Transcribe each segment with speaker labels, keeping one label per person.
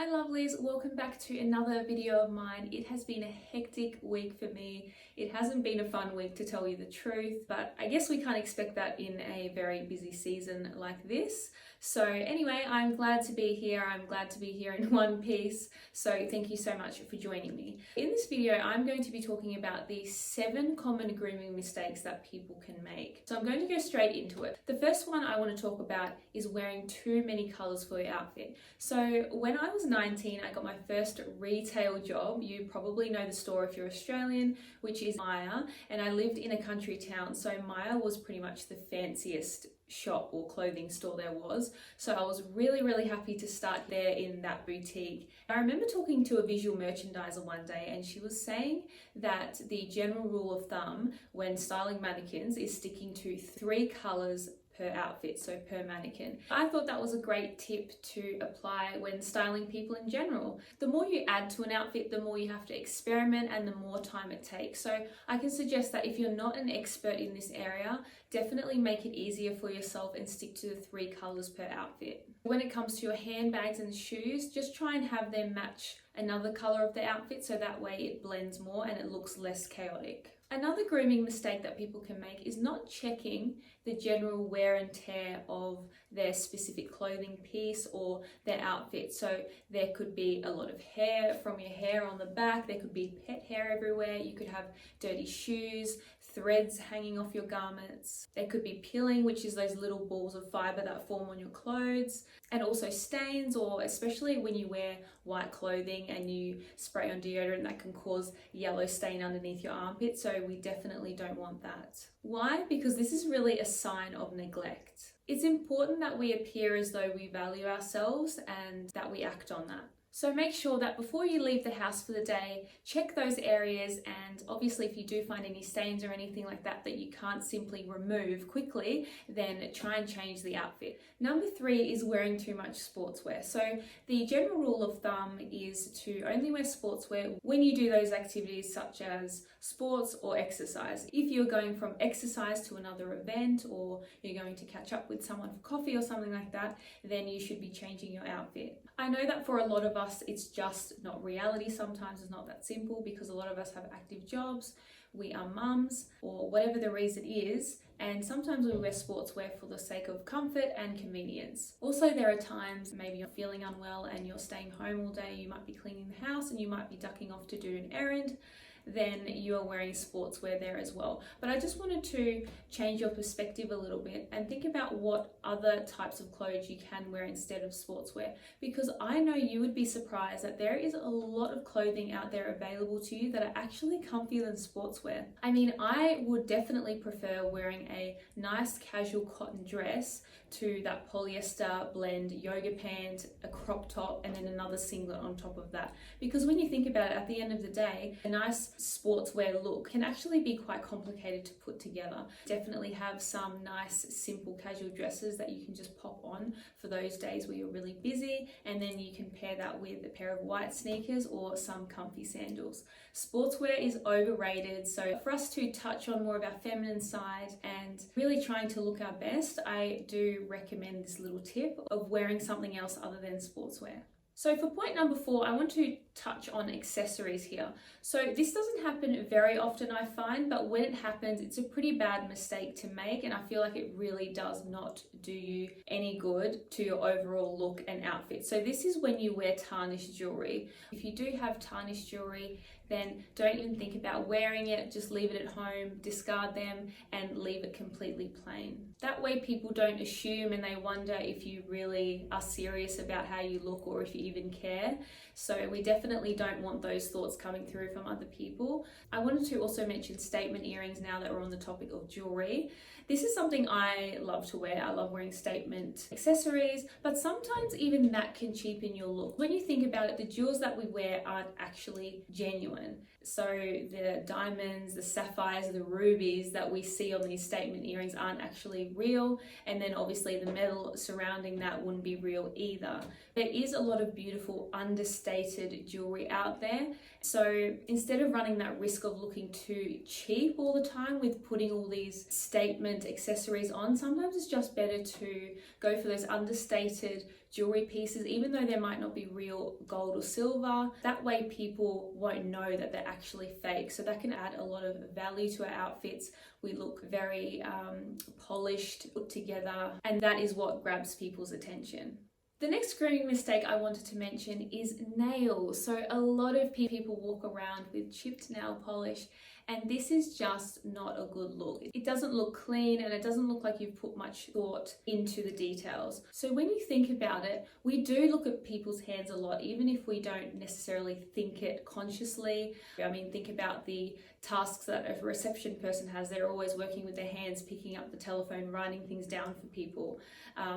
Speaker 1: Hi lovelies, welcome back to another video of mine. It has been a hectic week for me. It hasn't been a fun week to tell you the truth, but I guess we can't expect that in a very busy season like this. So anyway, I'm glad to be here. I'm glad to be here in one piece. So thank you so much for joining me. In this video, I'm going to be talking about the 7 common grooming mistakes that people can make. So I'm going to go straight into it. The first one I want to talk about is wearing too many colors for your outfit. So when I was 19, I got my first retail job. You probably know the store if you're Australian, which is Myer, and I lived in a country town, so Myer was pretty much the fanciest shop or clothing store there was. So I was really happy to start there in that boutique. I remember talking to a visual merchandiser one day, and she was saying that the general rule of thumb when styling mannequins is sticking to 3 colors per outfit, so per mannequin. I thought that was a great tip to apply when styling people in general. The more you add to an outfit, the more you have to experiment and the more time it takes. So I can suggest that if you're not an expert in this area, definitely make it easier for yourself and stick to the 3 colors per outfit. When it comes to your handbags and shoes, just try and have them match another color of the outfit so that way it blends more and it looks less chaotic. Another grooming mistake that people can make is not checking the general wear and tear of their specific clothing piece or their outfit. So there could be a lot of hair from your hair on the back, there could be pet hair everywhere, you could have dirty shoes, threads hanging off your garments. There could be peeling, which is those little balls of fiber that form on your clothes, and also stains, or especially when you wear white clothing and you spray on deodorant, that can cause yellow stain underneath your armpit. So we definitely don't want that. Why? Because this is really a sign of neglect. It's important that we appear as though we value ourselves and that we act on that. So make sure that before you leave the house for the day, check those areas, and obviously if you do find any stains or anything like that that you can't simply remove quickly, then try and change the outfit. Number 3 is wearing too much sportswear. So the general rule of thumb is to only wear sportswear when you do those activities such as sports or exercise. If you're going from exercise to another event, or you're going to catch up with someone for coffee or something like that, then you should be changing your outfit. I know that for a lot of us, it's just not reality. Sometimes it's not that simple because a lot of us have active jobs, we are mums, or whatever the reason is, and sometimes we wear sportswear for the sake of comfort and convenience. Also, there are times maybe you're feeling unwell and you're staying home all day, you might be cleaning the house and you might be ducking off to do an errand, then you are wearing sportswear there as well. But I just wanted to change your perspective a little bit and think about what other types of clothes you can wear instead of sportswear, because I know you would be surprised that there is a lot of clothing out there available to you that are actually comfier than sportswear. I mean, I would definitely prefer wearing a nice casual cotton dress to that polyester blend yoga pant, a crop top, and then another singlet on top of that. Because when you think about it, at the end of the day, a nice sportswear look can actually be quite complicated to put together. Definitely have some nice simple casual dresses that you can just pop on for those days where you're really busy, and then you can pair that with a pair of white sneakers or some comfy sandals. Sportswear is overrated, so for us to touch on more of our feminine side and really trying to look our best, I do recommend this little tip of wearing something else other than sportswear. So for point number 4, I want to touch on accessories here. So this doesn't happen very often, I find, but when it happens, it's a pretty bad mistake to make, and I feel like it really does not do you any good to your overall look and outfit. So this is when you wear tarnished jewelry. If you do have tarnished jewelry, then don't even think about wearing it, just leave it at home, discard them, and leave it completely plain. That way people don't assume and they wonder if you really are serious about how you look or if you even care. So we definitely don't want those thoughts coming through from other people. I wanted to also mention statement earrings now that we're on the topic of jewelry. This is something I love to wear. I love wearing statement accessories, but sometimes even that can cheapen your look. When you think about it, the jewels that we wear aren't actually genuine. So the diamonds, the sapphires, the rubies that we see on these statement earrings aren't actually real. And then obviously the metal surrounding that wouldn't be real either. There is a lot of beautiful understated jewelry out there. So instead of running that risk of looking too cheap all the time with putting all these statement accessories on, sometimes it's just better to go for those understated jewelry pieces, even though they might not be real gold or silver. That way people won't know that they're actually fake. So that can add a lot of value to our outfits. We look very polished, put together, and that is what grabs people's attention. The next grooming mistake I wanted to mention is nails. So a lot of people walk around with chipped nail polish, and this is just not a good look. It doesn't look clean, and it doesn't look like you've put much thought into the details. So when you think about it, we do look at people's hands a lot, even if we don't necessarily think it consciously. I mean, think about the tasks that a reception person has. They're always working with their hands, picking up the telephone, writing things down for people.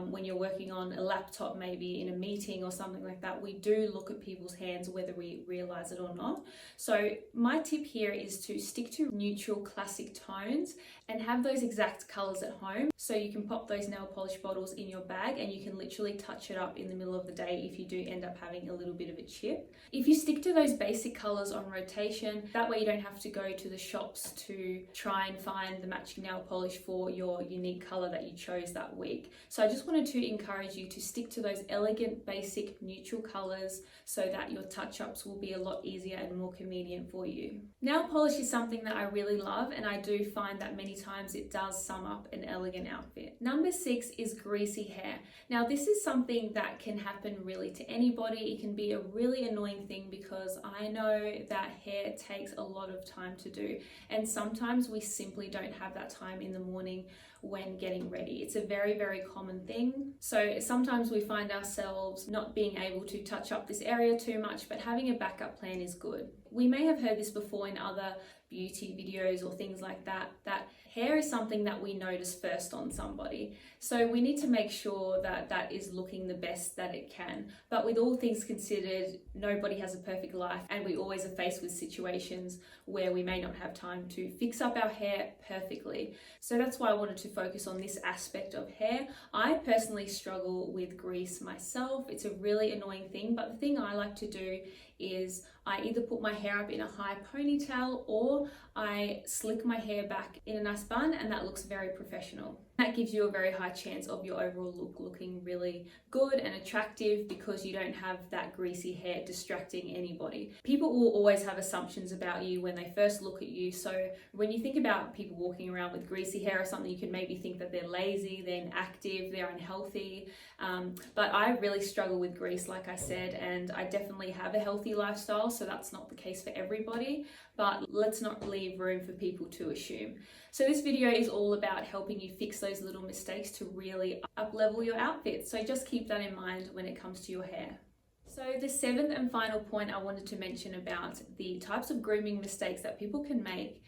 Speaker 1: When you're working on a laptop, maybe in a meeting or something like that, we do look at people's hands whether we realize it or not. So my tip here is to stick to neutral classic tones and have those exact colors at home. So you can pop those nail polish bottles in your bag and you can literally touch it up in the middle of the day if you do end up having a little bit of a chip. If you stick to those basic colors on rotation, that way you don't have to go to the shops to try and find the matching nail polish for your unique color that you chose that week. So I just wanted to encourage you to stick to those elegant, basic, neutral colors so that your touch-ups will be a lot easier and more convenient for you. Nail polish is something that I really love, and I do find that many times it does sum up an elegant outfit. Number 6 is greasy hair. Now this is something that can happen really to anybody. It can be a really annoying thing because I know that hair takes a lot of time to do, and sometimes we simply don't have that time in the morning when getting ready. It's a very, very common thing. So sometimes we find ourselves not being able to touch up this area too much, but having a backup plan is good. We may have heard this before in other beauty videos or things like that, that hair is something that we notice first on somebody. So we need to make sure that that is looking the best that it can. But with all things considered, nobody has a perfect life, and we always are faced with situations where we may not have time to fix up our hair perfectly. So that's why I wanted to focus on this aspect of hair. I personally struggle with grease myself. It's a really annoying thing, but the thing I like to do is I either put my hair up in a high ponytail or I slick my hair back in a nice bun, and that looks very professional. That gives you a very high chance of your overall look looking really good and attractive because you don't have that greasy hair distracting anybody. People will always have assumptions about you when they first look at you. So when you think about people walking around with greasy hair or something, you can maybe think that they're lazy, they're inactive, they're unhealthy. But I really struggle with grease, like I said, and I definitely have a healthy lifestyle, so that's not the case for everybody, but let's not leave room for people to assume. So this video is all about helping you fix those little mistakes to really up-level your outfit. So just keep that in mind when it comes to your hair. So the 7th and final point I wanted to mention about the types of grooming mistakes that people can make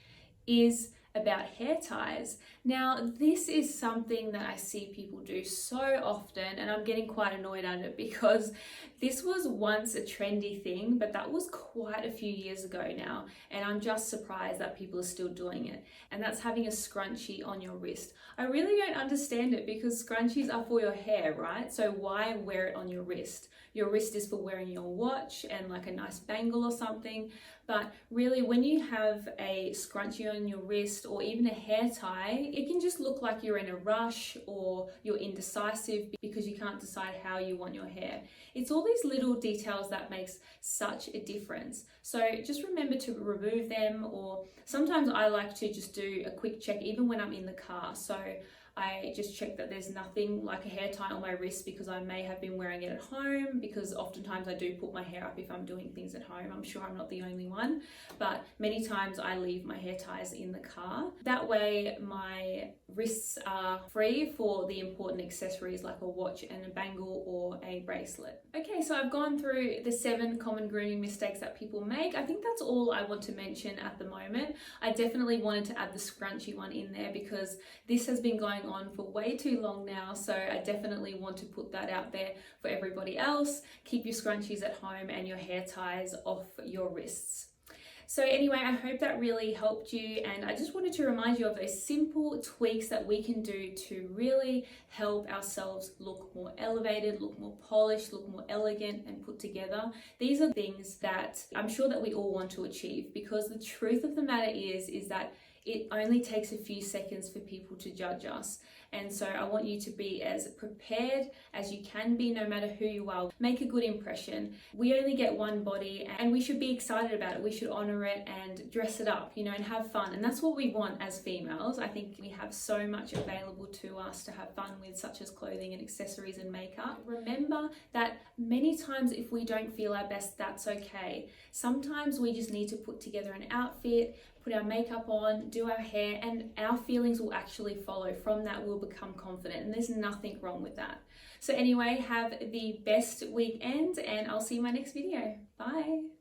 Speaker 1: is about hair ties. Now, this is something that I see people do so often, and I'm getting quite annoyed at it because this was once a trendy thing, but that was quite a few years ago now, and I'm just surprised that people are still doing it. And that's having a scrunchie on your wrist. I really don't understand it because scrunchies are for your hair, right? So why wear it on your wrist? Your wrist is for wearing your watch and like a nice bangle or something. But really, when you have a scrunchie on your wrist or even a hair tie, it can just look like you're in a rush or you're indecisive because you can't decide how you want your hair. It's all these little details that makes such a difference. So just remember to remove them, or sometimes I like to just do a quick check even when I'm in the car. So I just check that there's nothing like a hair tie on my wrist because I may have been wearing it at home, because oftentimes I do put my hair up if I'm doing things at home. I'm sure I'm not the only one, but many times I leave my hair ties in the car. That way my wrists are free for the important accessories like a watch and a bangle or a bracelet. Okay, so I've gone through the 7 common grooming mistakes that people make. I think that's all I want to mention at the moment. I definitely wanted to add the scrunchie one in there because this has been going on for way too long now, so I definitely want to put that out there for everybody else. Keep your scrunchies at home and your hair ties off your wrists. So anyway, I hope that really helped you, and I just wanted to remind you of those simple tweaks that we can do to really help ourselves look more elevated, look more polished, look more elegant and put together. These are things that I'm sure that we all want to achieve, because the truth of the matter is that it only takes a few seconds for people to judge us. And so I want you to be as prepared as you can be, no matter who you are. Make a good impression. We only get one body and we should be excited about it. We should honor it and dress it up, you know, and have fun. And that's what we want as females. I think we have so much available to us to have fun with, such as clothing and accessories and makeup. Remember that many times if we don't feel our best, that's okay. Sometimes we just need to put together an outfit, put our makeup on, do our hair, and our feelings will actually follow. From that, we'll become confident, and there's nothing wrong with that. So anyway, have the best weekend, and I'll see you in my next video. Bye.